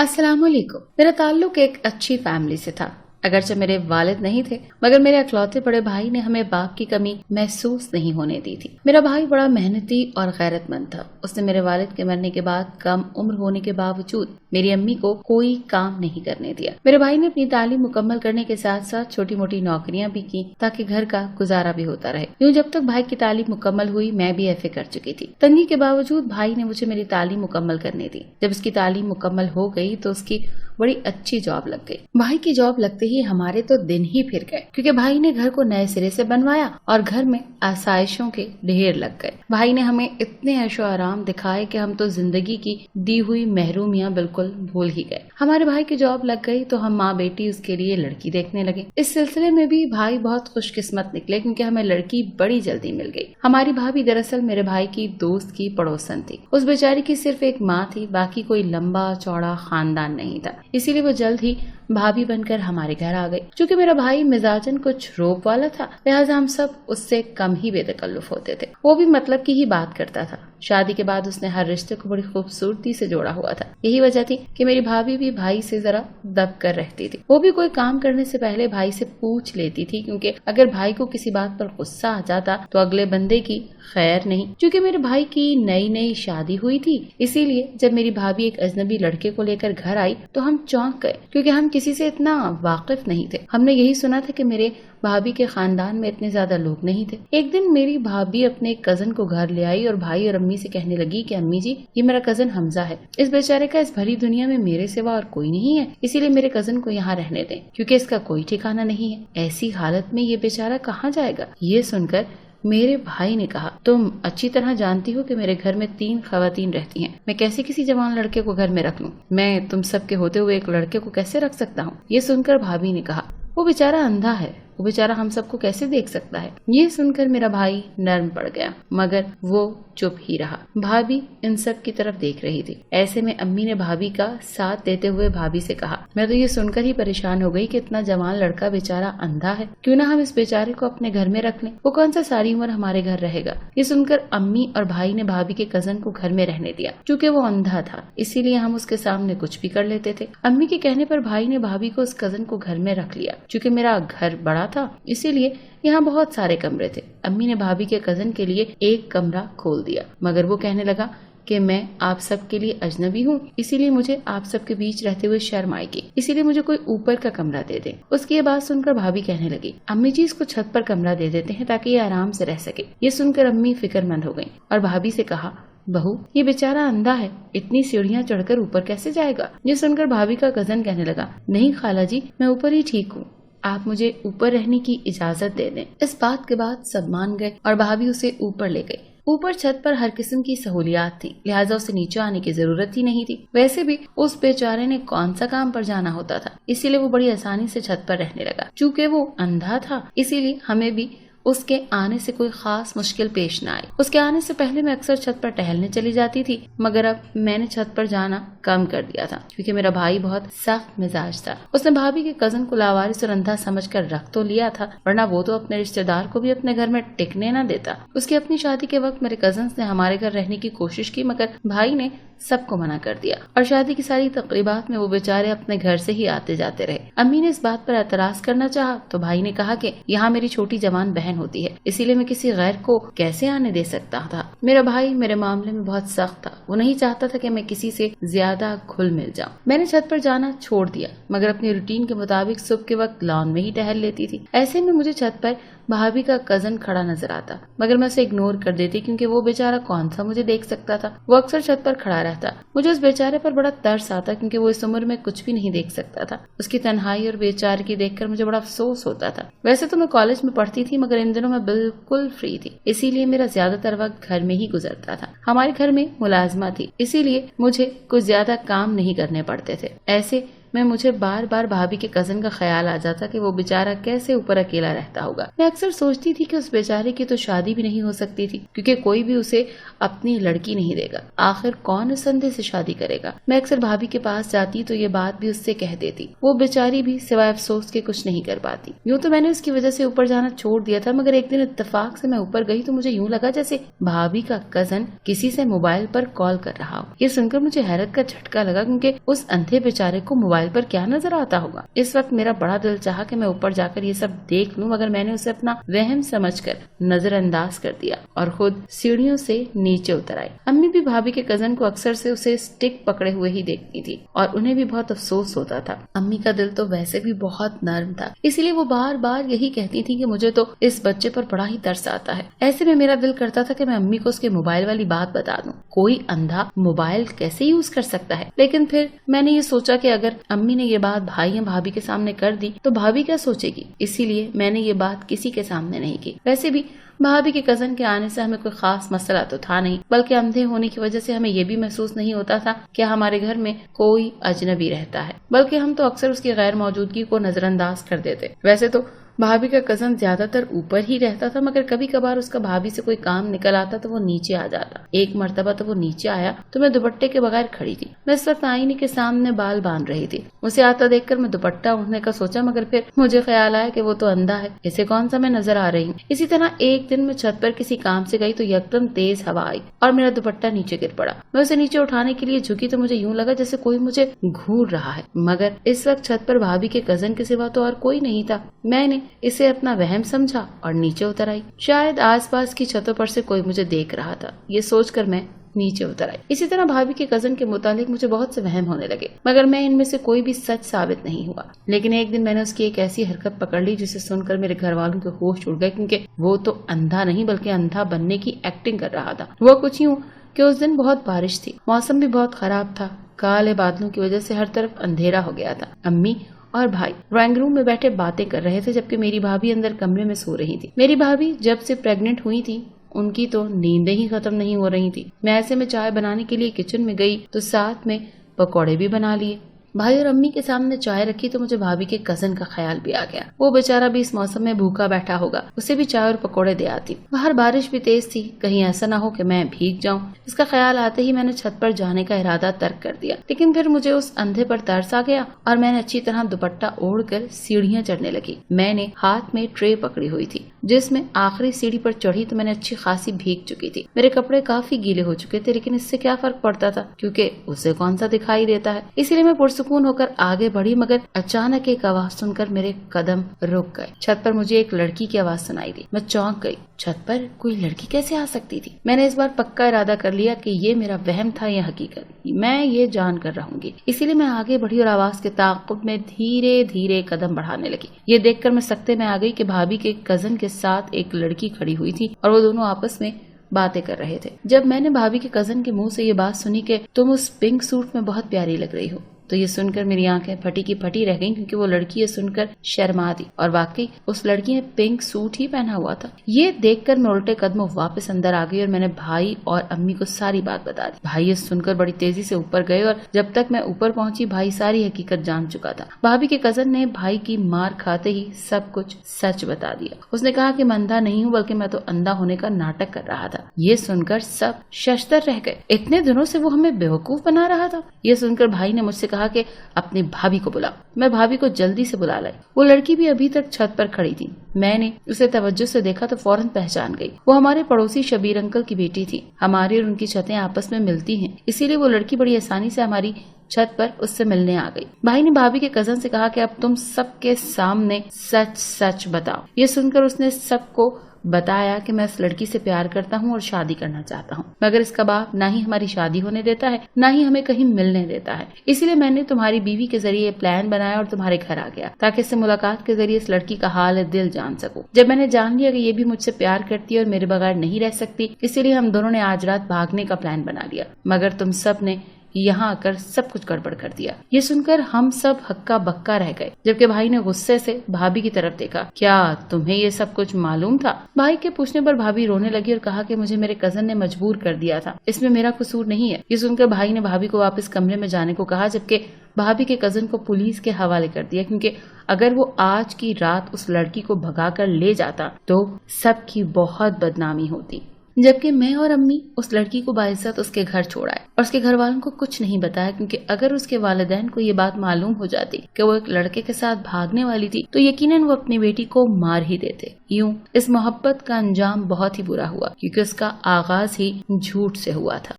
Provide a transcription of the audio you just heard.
अस्सलाम वालेकुम। मेरा ताल्लुक एक अच्छी फैमिली से था। अगरचे मेरे वालिद नहीं थे, मगर मेरे अकलौते बड़े भाई ने हमें बाप की कमी महसूस नहीं होने दी थी। मेरा भाई बड़ा मेहनती और गैरतमंद था। उसने मेरे वालिद के मरने के बाद कम उम्र होने के बावजूद मेरी अम्मी को कोई काम नहीं करने दिया। मेरे भाई ने अपनी तालीम मुकम्मल करने के साथ साथ छोटी मोटी नौकरियां भी की ताकि घर का गुजारा भी होता रहे। यूँ जब तक भाई की तालीम मुकम्मल हुई, मैं भी FA कर चुकी थी। तंगी के बावजूद भाई ने मुझे मेरी तालीम मुकम्मल करने दी। जब उसकी तालीम मुकम्मल हो गई तो उसकी बड़ी अच्छी जॉब लग गई। भाई की जॉब लगते ही हमारे तो दिन ही फिर गए, क्योंकि भाई ने घर को नए सिरे से बनवाया और घर में आसाइशों के ढेर लग गए। भाई ने हमें इतने ऐशो आराम दिखाए कि हम तो जिंदगी की दी हुई महरूमियां बिल्कुल भूल ही गए। हमारे भाई की जॉब लग गई तो हम माँ बेटी उसके लिए लड़की देखने लगे। इस सिलसिले में भी भाई बहुत खुशकिस्मत निकले, क्योंकि हमें लड़की बड़ी जल्दी मिल गई। हमारी भाभी दरअसल मेरे भाई की दोस्त की पड़ोसन थी। उस बेचारी की सिर्फ एक माँ थी, बाकी कोई लंबा चौड़ा खानदान नहीं था। इसीलिए वो जल्द ही भाभी बनकर हमारे घर आ गई। चूँकि मेरा भाई मिजाजन कुछ रोब वाला था, लिहाजा हम सब उससे कम ही बेतकल्लुफ होते थे। वो भी मतलब की ही बात करता था। शादी के बाद उसने हर रिश्ते को बड़ी खूबसूरती से जोड़ा हुआ था। यही वजह थी कि मेरी भाभी भी भाई से जरा दब कर रहती थी। वो भी कोई काम करने से पहले भाई से पूछ लेती थी, क्योंकि अगर भाई को किसी बात पर गुस्सा आ जाता तो अगले बंदे की खैर नहीं। क्योंकि मेरे भाई की नई नई शादी हुई थी, इसीलिए जब मेरी भाभी एक अजनबी लड़के को लेकर घर आई तो हम चौंक गए, क्योंकि हम किसी से इतना वाकिफ नहीं थे। हमने यही सुना था कि मेरे भाभी के खानदान में इतने ज्यादा लोग नहीं थे। एक दिन मेरी भाभी अपने कजन को घर ले आई और भाई और अम्मी से कहने लगी कि अम्मी जी, ये मेरा कजन हमजा है। इस बेचारे का इस भरी दुनिया में मेरे सिवा और कोई नहीं है, इसीलिए मेरे कजन को यहाँ रहने दें, क्योंकि इसका कोई ठिकाना नहीं है। ऐसी हालत में ये बेचारा कहाँ जाएगा? ये सुनकर मेरे भाई ने कहा, तुम अच्छी तरह जानती हो कि मेरे घर में 3 खवातीन रहती हैं। मैं कैसे किसी जवान लड़के को घर में रख लूं? मैं तुम सबके होते हुए एक लड़के को कैसे रख सकता हूँ? ये सुनकर भाभी ने कहा, वो बेचारा अंधा है, वो बेचारा हम सबको कैसे देख सकता है? ये सुनकर मेरा भाई नर्म पड़ गया, मगर वो चुप ही रहा। भाभी इन सब की तरफ देख रही थी। ऐसे में अम्मी ने भाभी का साथ देते हुए भाभी से कहा, मैं तो ये सुनकर ही परेशान हो गई कि इतना जवान लड़का बेचारा अंधा है। क्यों ना हम इस बेचारे को अपने घर में रख लें? वो कौन सा सारी उम्र हमारे घर रहेगा? ये सुनकर अम्मी और भाई ने भाभी के कजन को घर में रहने दिया। चूँकि वो अंधा था, इसीलिए हम उसके सामने कुछ भी कर लेते थे। अम्मी के कहने पर भाई ने भाभी को उस कजन को घर में रख लिया। चूँकि मेरा घर बड़ा था, इसीलिए यहाँ बहुत सारे कमरे थे। अम्मी ने भाभी के कजन के लिए एक कमरा खोल दिया, मगर वो कहने लगा कि मैं आप सब के लिए अजनबी हूँ, इसीलिए मुझे आप सब के बीच रहते हुए शर्म आएगी, इसीलिए मुझे कोई ऊपर का कमरा दे दे। उसकी ये बात सुनकर भाभी कहने लगी, अम्मी जी, इसको छत पर कमरा दे देते हैं ताकि ये आराम से रह सके। ये सुनकर अम्मी फिक्रमंद हो गयी और भाभी से कहा, बहू, ये बेचारा अंधा है, इतनी सीढ़ियाँ चढ़कर ऊपर कैसे जाएगा? ये सुनकर भाभी का कजन कहने लगा, नहीं खाला जी, मैं ऊपर ही ठीक हूँ, आप मुझे ऊपर रहने की इजाजत दे दें। इस बात के बाद सब मान गए और भाभी उसे ऊपर ले गई। ऊपर छत पर हर किस्म की सहूलियात थी, लिहाजा उसे नीचे आने की जरूरत ही नहीं थी। वैसे भी उस बेचारे ने कौन सा काम पर जाना होता था, इसीलिए वो बड़ी आसानी से छत पर रहने लगा। चूँकि वो अंधा था, इसीलिए हमें भी उसके आने से कोई खास मुश्किल पेश न आई। उसके आने से पहले मैं अक्सर छत पर टहलने चली जाती थी, मगर अब मैंने छत पर जाना कम कर दिया था, क्योंकि मेरा भाई बहुत सख्त मिजाज था। उसने भाभी के कजन को लावारिस और अंधा समझकर रख तो लिया था, वरना वो तो अपने रिश्तेदार को भी अपने घर में टिकने न देता। उसकी अपनी शादी के वक्त मेरे कजन ने हमारे घर रहने की कोशिश की, मगर भाई ने सबको मना कर दिया और शादी की सारी तकरीबात में वो बेचारे अपने घर से ही आते जाते रहे। अम्मी ने इस बात पर एतराज करना चाहा तो भाई ने कहा कि यहाँ मेरी छोटी जवान बहन होती है, इसीलिए मैं किसी गैर को कैसे आने दे सकता था। मेरा भाई मेरे मामले में बहुत सख्त था, वो नहीं चाहता था कि मैं किसी से ज्यादा घुल मिल जाऊं। मैंने छत पर जाना छोड़ दिया, मगर अपनी रूटीन के मुताबिक सुबह के वक्त लॉन में ही टहल लेती थी। ऐसे में मुझे छत पर भाभी का कजन खड़ा नजर आता, मगर मैं उसे इग्नोर कर देती, क्योंकि वो बेचारा कौन सा मुझे देख सकता था। वो अक्सर छत पर खड़ा रहता। मुझे उस बेचारे पर बड़ा तरस आता, क्योंकि वो इस उम्र में कुछ भी नहीं देख सकता था। उसकी तन्हाई और बेचारे की देखकर मुझे बड़ा अफसोस होता था। वैसे तो मैं कॉलेज में पढ़ती थी, मगर इन दिनों मैं बिल्कुल फ्री थी, इसीलिए मेरा ज्यादातर वक्त घर में ही गुजरता था। हमारे घर में मुलाजमा थी, इसीलिए मुझे कुछ ज्यादा काम नहीं करने पड़ते थे। ऐसे میں مجھے بار بار بھابھی کے کزن کا خیال آ جاتا کہ وہ بیچارہ کیسے اوپر اکیلا رہتا ہوگا۔ میں اکثر سوچتی تھی کہ اس بیچارے کی تو شادی بھی نہیں ہو سکتی تھی، کیونکہ کوئی بھی اسے اپنی لڑکی نہیں دے گا، آخر کون اس اندھے سے شادی کرے گا۔ میں اکثر بھابھی کے پاس جاتی تو یہ بات بھی اس سے کہہ دیتی، وہ بیچاری بھی سوائے افسوس کے کچھ نہیں کر پاتی۔ یوں تو میں نے اس کی وجہ سے اوپر جانا چھوڑ دیا تھا، مگر ایک دن اتفاق سے میں اوپر گئی تو مجھے یوں لگا جیسے بھابھی کا کزن کسی سے موبائل پر کال کر رہا ہو۔ یہ سن کر مجھے حیرت کا جھٹکا لگا، کیونکہ اس اندھے بیچارے کو موبائل پر کیا نظر آتا ہوگا۔ اس وقت میرا بڑا دل چاہا کہ میں اوپر جا کر یہ سب دیکھ لوں، مگر میں نے اسے اپنا وہم سمجھ کر نظر انداز کر دیا اور خود سیڑھیوں سے نیچے اتر آئی۔ امی بھی بھابھی کے کزن کو اکثر سے اسے اسٹک پکڑے ہوئے ہی دیکھتی تھی اور انہیں بھی بہت افسوس ہوتا تھا۔ امی کا دل تو ویسے بھی بہت نرم تھا، اسی لیے وہ بار بار یہی کہتی تھی کہ مجھے تو اس بچے پر بڑا ہی ترس آتا ہے۔ ایسے میں میرا دل کرتا تھا کہ میں امی کو اس کے موبائل والی بات بتا دوں، کوئی اندھا موبائل کیسے یوز کر سکتا ہے۔ لیکن پھر میں نے یہ سوچا کہ اگر امی نے یہ بات بھائی یا بھابھی کے سامنے کر دی تو بھابھی کیا سوچے گی، اسی لیے میں نے یہ بات کسی کے سامنے نہیں کی۔ ویسے بھی بھابھی کے کزن کے آنے سے ہمیں کوئی خاص مسئلہ تو تھا نہیں، بلکہ اندھے ہونے کی وجہ سے ہمیں یہ بھی محسوس نہیں ہوتا تھا کہ ہمارے گھر میں کوئی اجنبی رہتا ہے، بلکہ ہم تو اکثر اس کی غیر موجودگی کو نظر انداز کر دیتے۔ ویسے تو بھابھی کا کزن زیادہ تر اوپر ہی رہتا تھا، مگر کبھی کبھار اس کا بھابھی سے کوئی کام نکل آتا تو وہ نیچے آ جاتا۔ ایک مرتبہ تو وہ نیچے آیا تو میں دوپٹے کے بغیر کھڑی تھی۔ میں اس وقت آئینے کے سامنے بال باندھ رہی تھی۔ اسے آتا دیکھ کر میں دوپٹہ اڑنے کا سوچا، مگر پھر مجھے خیال آیا کہ وہ تو اندھا ہے، اسے کون سا میں نظر آ رہی ہوں۔ اسی طرح ایک دن میں چھت پر کسی کام سے گئی تو یکدم تیز ہوا آئی اور میرا دوپٹہ نیچے گر پڑا۔ میں اسے نیچے اٹھانے کے لیے جھکی تو مجھے یوں لگا جیسے کوئی مجھے گھور رہا ہے، مگر اس وقت چھت پر بھابھی کے کزن کے سوا تو اور کوئی نہیں تھا۔ میں نے اسے اپنا وہم سمجھا اور نیچے اتر آئی۔ شاید آس پاس کی چھتوں پر سے کوئی مجھے دیکھ رہا تھا، یہ سوچ کر میں نیچے اتر آئی۔ اسی طرح بھابھی کے کزن کے متعلق مجھے بہت سے وہم ہونے لگے، مگر میں ان میں سے کوئی بھی سچ ثابت نہیں ہوا۔ لیکن ایک دن میں نے اس کی ایک ایسی حرکت پکڑ لی جسے سن کر میرے گھر والوں کے ہوش اڑ گئے، کیونکہ وہ تو اندھا نہیں بلکہ اندھا بننے کی ایکٹنگ کر رہا تھا۔ وہ کچھ یوں کہ اس دن بہت بارش تھی، موسم بھی بہت خراب تھا، کالے بادلوں کی وجہ سے ہر طرف اندھیرا ہو گیا تھا۔ امی اور بھائی ڈرائنگ روم میں بیٹھے باتیں کر رہے تھے، جبکہ میری بھابھی اندر کمرے میں سو رہی تھی۔ میری بھابھی جب سے پریگننٹ ہوئی تھی ان کی تو نیندیں ہی ختم نہیں ہو رہی تھی۔ میں ایسے میں چائے بنانے کے لیے کچن میں گئی تو ساتھ میں پکوڑے بھی بنا لیے۔ بھائی اور امی کے سامنے چائے رکھی تو مجھے بھابھی کے کزن کا خیال بھی آ گیا، وہ بیچارہ بھی اس موسم میں بھوکا بیٹھا ہوگا، اسے بھی چائے اور پکوڑے دے آتی۔ باہر بارش بھی تیز تھی، کہیں ایسا نہ ہو کہ میں بھیگ جاؤں۔ اس کا خیال آتے ہی میں نے چھت پر جانے کا ارادہ ترک کر دیا، لیکن پھر مجھے اس اندھے پر ترس آ گیا اور میں نے اچھی طرح دوپٹہ اوڑھ کر سیڑھیاں چڑھنے لگی۔ میں نے ہاتھ میں ٹرے پکڑی ہوئی تھی، جس میں آخری سیڑھی پر چڑھی تو میں نے اچھی خاصی بھیگ چکی تھی۔ میرے کپڑے کافی گیلے ہو چکے تھے، لیکن اس سے کیا فرق پڑتا تھا، کیونکہ اسے کون سا دکھائی دیتا ہے۔ اسی لیے میں پرسکون ہو کر آگے بڑھی، مگر اچانک ایک آواز سن کر میرے قدم رک گئے۔ چھت پر مجھے ایک لڑکی کی آواز سنائی دی۔ میں چونک گئی، چھت پر کوئی لڑکی کیسے آ سکتی تھی؟ میں نے اس بار پکا ارادہ کر لیا کہ یہ میرا وہم تھا یا حقیقت، میں یہ جان کر رہوں گی۔ اسی لیے میں آگے بڑھی اور آواز کے تعاقب میں دھیرے دھیرے قدم بڑھانے لگی۔ یہ دیکھ کر میں سکتے میں آ گئی کہ بھابھی کے کزن کے ساتھ ایک لڑکی کھڑی ہوئی تھی اور وہ دونوں آپس میں باتیں کر رہے تھے۔ جب میں نے بھابھی کے کزن کے منہ سے یہ بات سنی کہ تم اس پنک سوٹ میں بہت پیاری لگ رہی ہو، تو یہ سن کر میری آنکھیں پھٹی کی پھٹی رہ گئیں، کیونکہ وہ لڑکی یہ سن کر شرما دی اور واقعی اس لڑکی نے پنک سوٹ ہی پہنا ہوا تھا۔ یہ دیکھ کر میں الٹے قدموں واپس اندر آ گئی اور میں نے بھائی اور امی کو ساری بات بتا دی۔ بھائی یہ سن کر بڑی تیزی سے اوپر گئے اور جب تک میں اوپر پہنچی بھائی ساری حقیقت جان چکا تھا۔ بھابھی کے کزن نے بھائی کی مار کھاتے ہی سب کچھ سچ بتا دیا۔ اس نے کہا کہ میں اندھا نہیں ہوں بلکہ میں تو اندھا ہونے کا ناٹک کر رہا تھا۔ یہ سن کر سب ششدر رہ گئے، اتنے دنوں سے وہ ہمیں بیوقوف بنا رہا تھا۔ یہ سن کر بھائی نے مجھ سے کہا کہ اپنی بھابھی کو بلا۔ میں بھابھی کو جلدی سے بلا لائی۔ وہ لڑکی بھی ابھی تک چھت پر کھڑی تھی۔ میں نے اسے توجہ سے دیکھا تو فوراً پہچان گئی، وہ ہمارے پڑوسی شبیر انکل کی بیٹی تھی۔ ہماری اور ان کی چھتیں آپس میں ملتی ہیں، اسی لیے وہ لڑکی بڑی آسانی سے ہماری چھت پر اس سے ملنے آ گئی۔ بھائی نے بھابھی کے کزن سے کہا کہ اب تم سب کے سامنے سچ سچ بتاؤ۔ یہ سن کر اس نے سب کو بتایا کہ میں اس لڑکی سے پیار کرتا ہوں اور شادی کرنا چاہتا ہوں، مگر اس کا باپ نہ ہی ہماری شادی ہونے دیتا ہے نہ ہی ہمیں کہیں ملنے دیتا ہے۔ اسی لیے میں نے تمہاری بیوی کے ذریعے یہ پلان بنایا اور تمہارے گھر آ گیا تاکہ اس سے ملاقات کے ذریعے اس لڑکی کا حال دل جان سکوں۔ جب میں نے جان لیا کہ یہ بھی مجھ سے پیار کرتی ہے اور میرے بغیر نہیں رہ سکتی، اسی لیے ہم دونوں نے آج رات بھاگنے کا پلان بنا لیا، مگر تم سب نے यहाँ आकर सब कुछ गड़बड़ कर दिया। ये सुनकर हम सब हक्का बक्का रह गए, जबकि भाई ने गुस्से से भाभी की तरफ देखा। क्या तुम्हें ये सब कुछ मालूम था? भाई के पूछने पर भाभी रोने लगी और कहा कि मुझे मेरे कजन ने मजबूर कर दिया था, इसमें मेरा कसूर नहीं है। ये सुनकर भाई ने भाभी को वापस कमरे में जाने को कहा, जबकि भाभी के कजन को पुलिस के हवाले कर दिया, क्योंकि अगर वो आज की रात उस लड़की को भगाकर ले जाता तो सबकी बहुत बदनामी होती। जबकि मैं और अम्मी उस लड़की को बाइज्जत उसके घर छोड़ाए और उसके घर वालों को कुछ नहीं बताया, क्योंकि अगर उसके वालिदैन को ये बात मालूम हो जाती कि वो एक लड़के के साथ भागने वाली थी तो यकीनन वो अपनी बेटी को मार ही देते। यूं इस मोहब्बत का अंजाम बहुत ही बुरा हुआ, क्योंकि उसका आगाज ही झूठ से हुआ था।